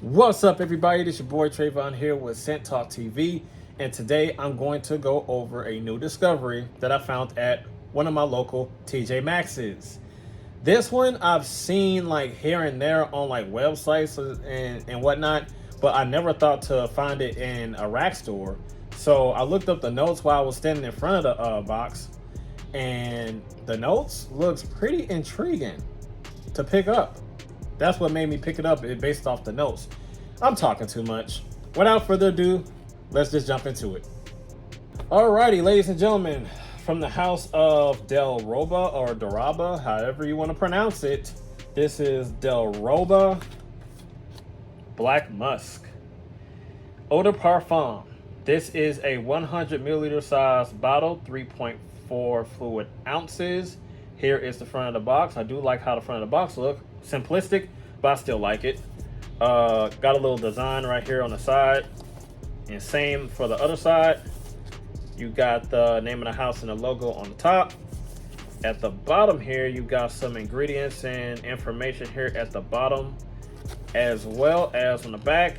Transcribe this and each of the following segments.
What's up, everybody? This is your boy Trayvon here with Scent Talk TV, and today I'm going to go over a new discovery that I found at one of my local TJ Maxx's. This one I've seen like here and there on like websites and whatnot, but I never thought to find it in a rack store. So I looked up the notes while I was standing in front of the box, and the notes looks pretty intriguing to pick up. That's what made me pick it up, based off the notes. I'm talking too much. Without further ado, let's just jump into it. Alrighty, ladies and gentlemen, from the house of Delroba or Delroba, however you want to pronounce it, this is Delroba Black Musk Eau de Parfum. This is a 100 milliliter size bottle, 3.4 fluid ounces. Here is the front of the box. I do like how the front of the box look. Simplistic, but I still like it. Got a little design right here on the side, and same for the other side. You got the name of the house and the logo on the top. At the bottom here, you got some ingredients and information here at the bottom, as well as on the back.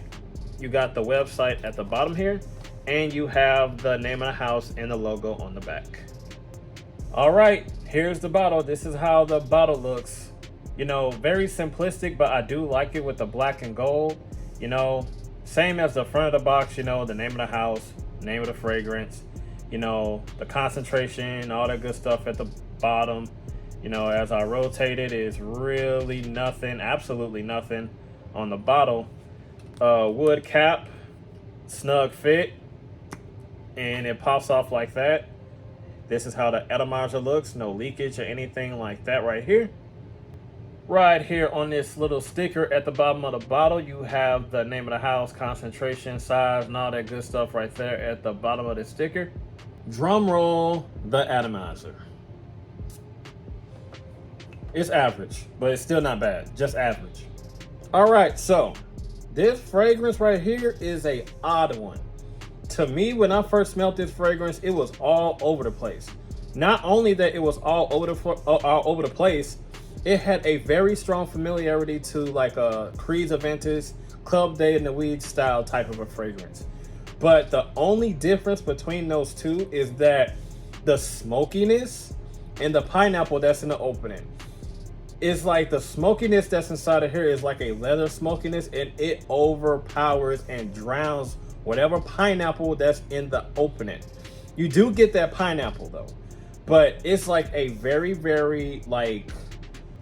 You got the website at the bottom here, and you have the name of the house and the logo on the back. All right, here's the bottle. This is how the bottle looks. You know, very simplistic, but I do like it with the black and gold. You know, same as the front of the box, you know, the name of the house, name of the fragrance, you know, the concentration, all that good stuff at the bottom. You know, as I rotate it, is really nothing, absolutely nothing on the bottle. Wood cap, snug fit, and it pops off like that. This is how the atomizer looks, no leakage or anything like that right here. Right here on this little sticker at the bottom of the bottle, you have the name of the house, concentration, size, and all that good stuff right there at the bottom of the sticker. Drum roll, the atomizer. It's average, but it's still not bad, just average. All right, so this fragrance right here is a odd one. To me, when I first smelled this fragrance, it was all over the place. Not only that it was all over the place, it had a very strong familiarity to like a Creed's Aventus, Club Day in the Weed style type of a fragrance. But the only difference between those two is that the smokiness and the pineapple that's in the opening is like the smokiness that's inside of here is like a leather smokiness, and it overpowers and drowns whatever pineapple that's in the opening. You do get that pineapple though, but it's like a very, very like,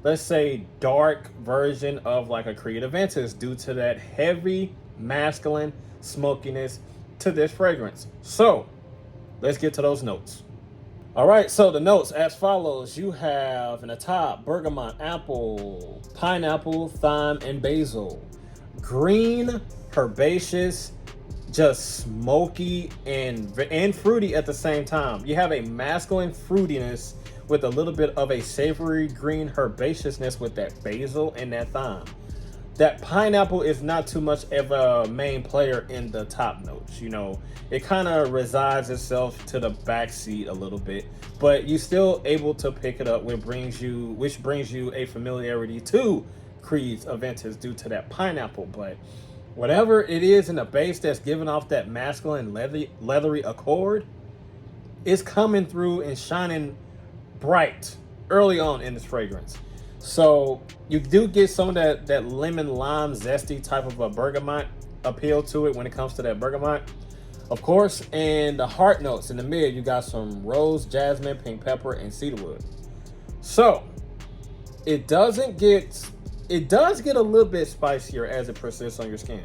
let's say, dark version of like a Creed Aventus due to that heavy masculine smokiness to this fragrance. So let's get to those notes. All right, so the notes as follows. You have in the top bergamot, apple, pineapple, thyme, and basil. Green, herbaceous, just smoky and fruity at the same time. You have a masculine fruitiness with a little bit of a savory green herbaceousness with that basil and that thyme. That pineapple is not too much of a main player in the top notes. You know, it kind of resides itself to the back seat a little bit, but you're still able to pick it up, which brings you a familiarity to Creed's Aventus due to that pineapple. But whatever it is in the base that's giving off that masculine leathery accord is coming through and shining bright early on in this fragrance. So you do get some of that lemon lime zesty type of a bergamot appeal to it when it comes to that bergamot, of course. And the heart notes in the mid, you got some rose, jasmine, pink pepper, and cedarwood. So it does get a little bit spicier as it persists on your skin.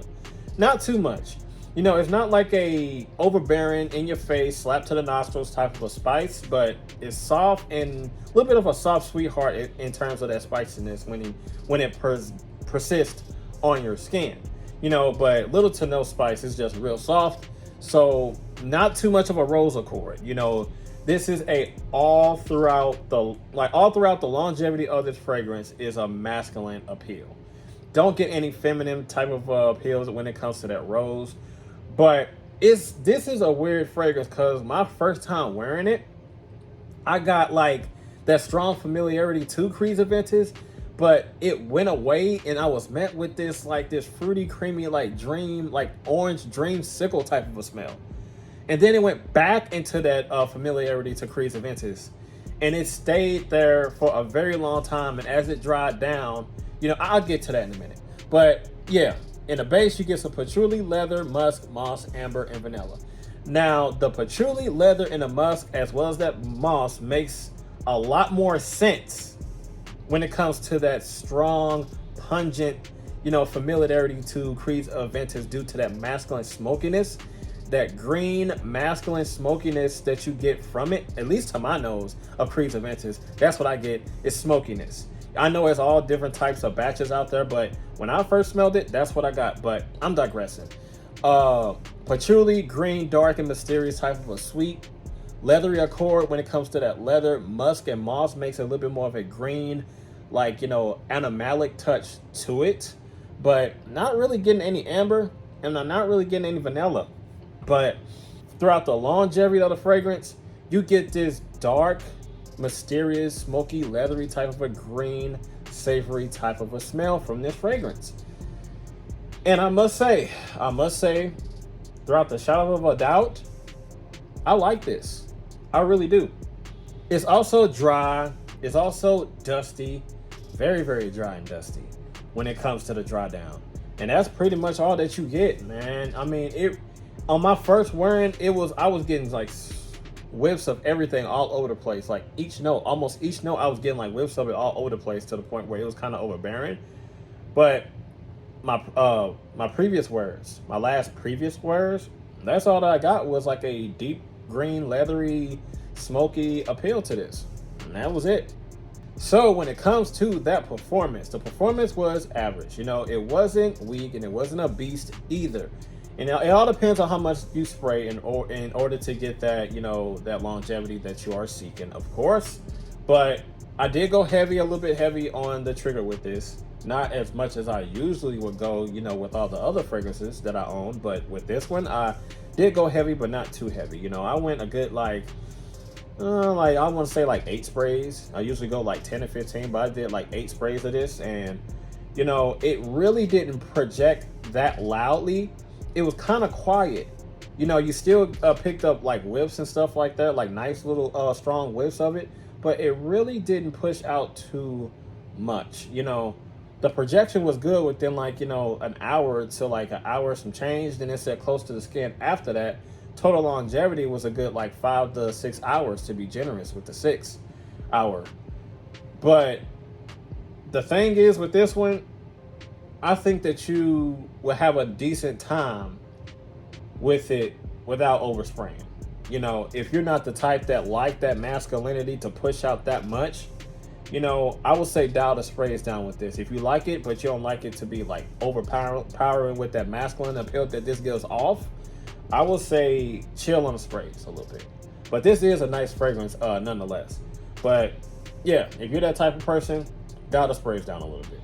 Not too much. You know, it's not like a overbearing, in your face, slap to the nostrils type of a spice, but it's soft and a little bit of a soft sweetheart in terms of that spiciness when it persists on your skin. You know, but little to no spice. It's just real soft. So not too much of a rose accord. You know, this is all throughout the longevity of this fragrance is a masculine appeal. Don't get any feminine type of appeals when it comes to that rose. But this is a weird fragrance because my first time wearing it, I got like that strong familiarity to Creed's Aventus, but it went away and I was met with this like this fruity, creamy, like dream, like orange dream sickle type of a smell. And then it went back into that familiarity to Creed's Aventus. And it stayed there for a very long time. And as it dried down, you know, I'll get to that in a minute. But yeah, in the base, you get some patchouli, leather, musk, moss, amber, and vanilla. Now, the patchouli, leather, and the musk, as well as that moss, makes a lot more sense when it comes to that strong, pungent, you know, familiarity to Creed's Aventus due to that masculine smokiness. That green masculine smokiness that you get from it, at least to my nose, of Creed's Aventus, that's what I get, is smokiness. I know it's all different types of batches out there, but when I first smelled it, that's what I got. But I'm digressing. Patchouli, green, dark, and mysterious type of a sweet. Leathery accord when it comes to that leather. Musk and moss makes it a little bit more of a green, like, you know, animalic touch to it. But not really getting any amber, and I'm not really getting any vanilla. But throughout the longevity of the fragrance, you get this dark, mysterious, smoky, leathery type of a green, savory type of a smell from this fragrance. And I must say, throughout the shadow of a doubt, I like this. I really do. It's also dry. It's also dusty. Very, very dry and dusty when it comes to the dry down. And that's pretty much all that you get, man. I mean, on my first wearing, I was getting like whiffs of everything all over the place. Like almost each note, I was getting like whiffs of it all over the place to the point where it was kind of overbearing. But my previous wears, my last previous wears, that's all that I got was like a deep green, leathery, smoky appeal to this. And that was it. So when it comes to that performance, the performance was average. You know, it wasn't weak and it wasn't a beast either. And it all depends on how much you spray in order to get that, you know, that longevity that you are seeking, of course. But I did go a little bit heavy on the trigger with this. Not as much as I usually would go, you know, with all the other fragrances that I own. But with this one, I did go heavy, but not too heavy. You know, I went a good like I want to say like 8 sprays. I usually go like 10 or 15, but I did like 8 sprays of this. And, you know, it really didn't project that loudly. It was kind of quiet. You know, you still picked up like whiffs and stuff like that, like nice little strong whiffs of it, but it really didn't push out too much. You know, the projection was good within like, you know, an hour to like an hour some change. Then it said close to the skin after that. Total longevity was a good like 5 to 6 hours, to be generous with the 6 hour. But the thing is with this one, I think that you will have a decent time with it without overspraying. You know, if you're not the type that like that masculinity to push out that much, you know, I would say dial the sprays down with this. If you like it, but you don't like it to be like overpowering with that masculine appeal that this gives off, I would say chill on the sprays a little bit. But this is a nice fragrance nonetheless. But yeah, if you're that type of person, dial the sprays down a little bit.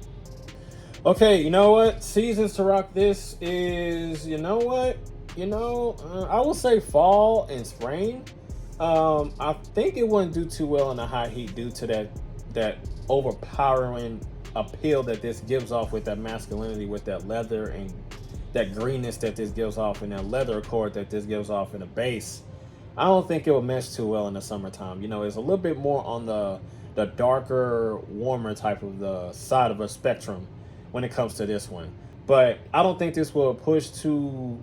Okay, you know what? Seasons to rock this is, you know what? You know, I will say fall and spring. I think it wouldn't do too well in the high heat due to that overpowering appeal that this gives off with that masculinity, with that leather and that greenness that this gives off, and that leather accord that this gives off in the base. I don't think it will mesh too well in the summertime. You know, it's a little bit more on the darker, warmer type of the side of a spectrum when it comes to this one. But I don't think this will push too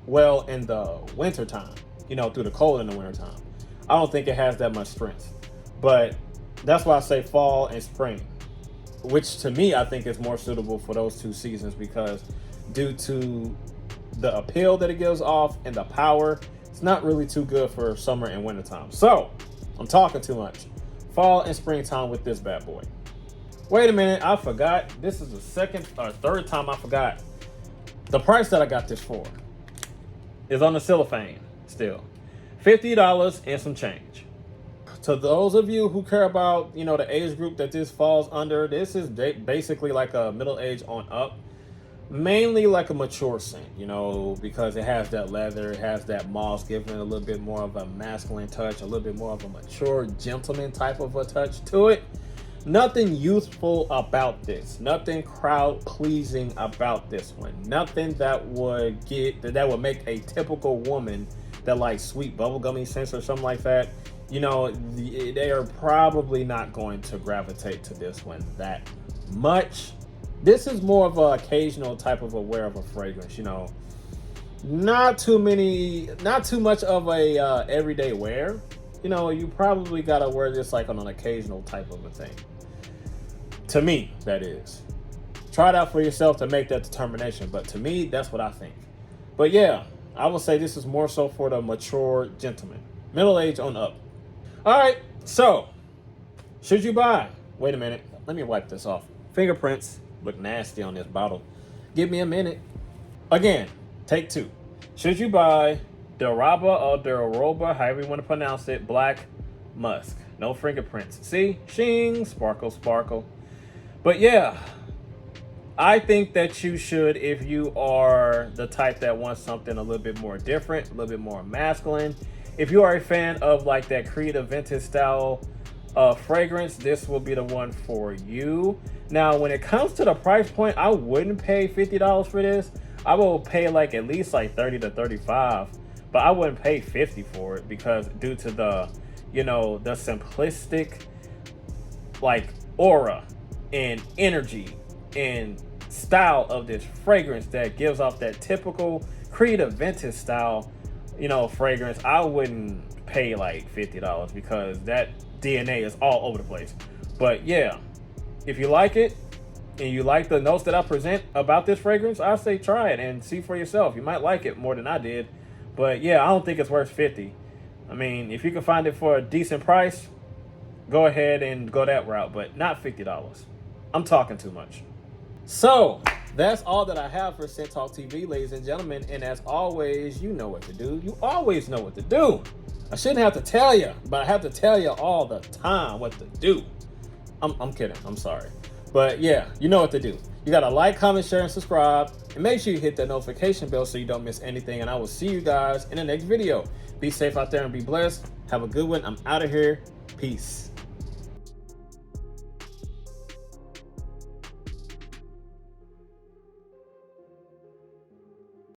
well in the wintertime, you know, through the cold in the wintertime. I don't think it has that much strength. But that's why I say fall and spring, which to me, I think is more suitable for those 2 seasons, because due to the appeal that it gives off and the power, it's not really too good for summer and wintertime. So I'm talking too much. Fall and springtime with this bad boy. Wait a minute, I forgot. This is the second or third time I forgot. The price that I got this for is on the cellophane still. $50 and some change. To those of you who care about, you know, the age group that this falls under, this is basically like a middle age on up. Mainly like a mature scent, you know, because it has that leather, it has that moss, giving it a little bit more of a masculine touch, a little bit more of a mature gentleman type of a touch to it. Nothing youthful about this. Nothing crowd pleasing about this one. Nothing that would make a typical woman that likes sweet bubblegummy scents or something like that. You know, they are probably not going to gravitate to this one that much. This is more of an occasional type of a wear of a fragrance. You know, not too much of a everyday wear. You know, you probably gotta wear this like on an occasional type of a thing. To me, that is. Try it out for yourself to make that determination. But to me, that's what I think. But yeah, I would say this is more so for the mature gentleman, middle age on up. All right, so should you buy? Wait a minute, let me wipe this off. Fingerprints look nasty on this bottle. Give me a minute. Again, take two. Should you buy Delroba or Delroba, however you want to pronounce it, Black Musk? No fingerprints. See? Shing, sparkle, sparkle. But yeah, I think that you should, if you are the type that wants something a little bit more different, a little bit more masculine. If you are a fan of like that creative vintage style fragrance, this will be the one for you. Now, when it comes to the price point, I wouldn't pay $50 for this. I will pay like at least like 30 to 35, but I wouldn't pay 50 for it because due to the, you know, the simplistic like aura and energy and style of this fragrance that gives off that typical creative vintage style, you know, fragrance. I wouldn't pay like $50 because that DNA is all over the place. But yeah, if you like it and you like the notes that I present about this fragrance, I say try it and see for yourself. You might like it more than I did. But yeah, I don't think it's worth 50. I mean, if you can find it for a decent price, go ahead and go that route, but not $50. I'm talking too much. So that's all that I have for Scent Talk TV, ladies and gentlemen. And as always, you know what to do. You always know what to do. I shouldn't have to tell you, but I have to tell you all the time what to do. I'm kidding. I'm sorry. But yeah, you know what to do. You got to like, comment, share, and subscribe. And make sure you hit that notification bell so you don't miss anything. And I will see you guys in the next video. Be safe out there and be blessed. Have a good one. I'm out of here. Peace.